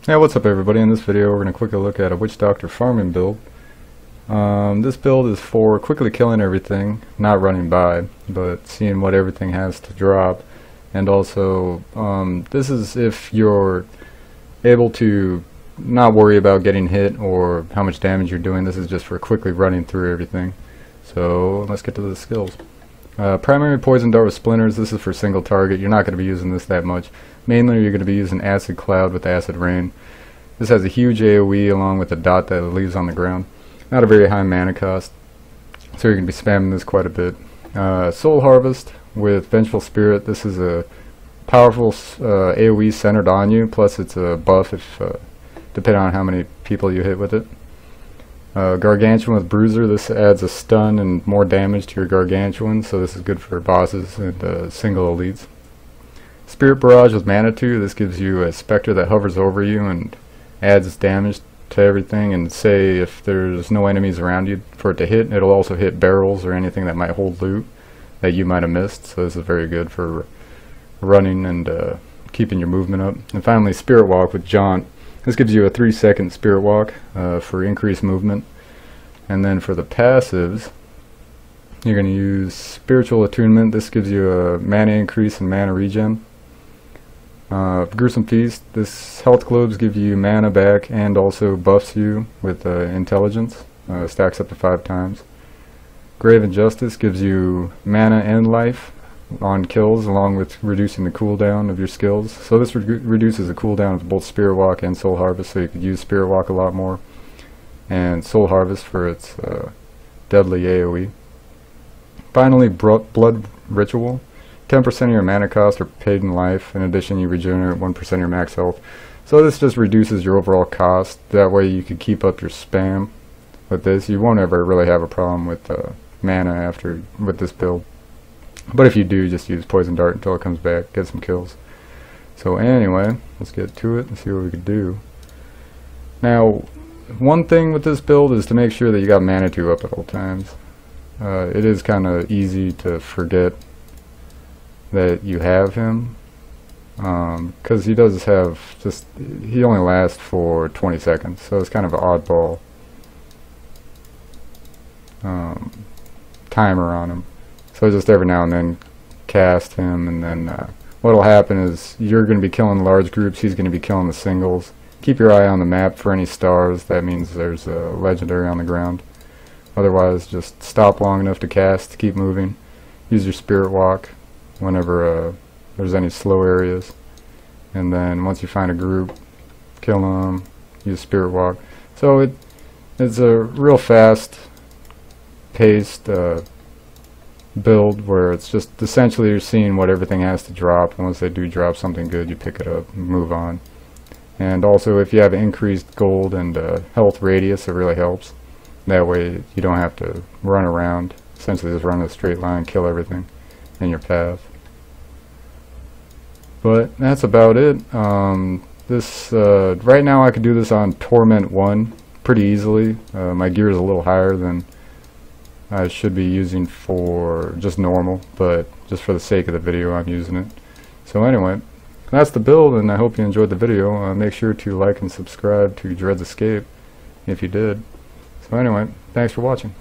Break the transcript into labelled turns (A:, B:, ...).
A: Hey, what's up everybody? In this video we're going to quickly look at a Witchdoctor farming build. This build is for quickly killing everything, not running by, but seeing what everything has to drop. And also, this is if you're able to not worry about getting hit or how much damage you're doing. This is just for quickly running through everything. So let's get to the skills. Primary poison dart with splinters. This is for single target. You're not going to be using this that much. Mainly you're going to be using acid cloud with acid rain. This has a huge AoE along with a dot that it leaves on the ground. Not a very high mana cost, so you're going to be spamming this quite a bit. Soul harvest with vengeful spirit. This is a powerful AoE centered on you, plus it's a buff if depending on how many people you hit with it. Gargantuan with bruiser. This adds a stun and more damage to your gargantuan, so this is good for bosses and single elites. Spirit barrage with manitou. This gives you a specter that hovers over you and adds damage to everything, and say if there's no enemies around you for it to hit, it'll also hit barrels or anything that might hold loot that you might have missed, so this is very good for running and keeping your movement up. And finally, spirit walk with jaunt. This gives you a 3-second spirit walk for increased movement. And then for the passives, you're going to use spiritual attunement. This gives you a mana increase and mana regen. Gruesome feast. This health globes give you mana back and also buffs you with intelligence. Stacks up to 5 times. Grave Injustice gives you mana and life on kills, along with reducing the cooldown of your skills. So this reduces the cooldown of both Spirit Walk and Soul Harvest, so you could use Spirit Walk a lot more. And Soul Harvest for its deadly AoE. Finally, Blood Ritual. 10% of your mana cost are paid in life. In addition, you regenerate 1% of your max health. So this just reduces your overall cost. That way you can keep up your spam with this. You won't ever really have a problem with mana with this build. But if you do, just use Poison Dart until it comes back, get some kills. So anyway, let's get to it and see what we can do. Now, one thing with this build is to make sure that you got Manitou up at all times. It is kind of easy to forget that you have him, because he does have he only lasts for 20 seconds, so it's kind of an oddball timer on him. So just every now and then cast him, and then what'll happen is you're going to be killing large groups, he's going to be killing the singles. Keep your eye on the map for any stars. That means there's a legendary on the ground. Otherwise, just stop long enough to cast, keep moving. Use your spirit walk whenever there's any slow areas. And then once you find a group, kill them, use spirit walk. So it's a real fast paced build where it's just essentially you're seeing what everything has to drop, and once they do drop something good, you pick it up and move on. And also, if you have increased gold and health radius, it really helps. That way you don't have to run around, essentially just run a straight line, kill everything in your path. But that's about it. Right now I could do this on Torment 1 pretty easily. My gear is a little higher than I should be using for just normal, but just for the sake of the video I'm using it. So anyway, that's the build, and I hope you enjoyed the video. Make sure to like and subscribe to Dread's Escape if you did. So anyway, thanks for watching.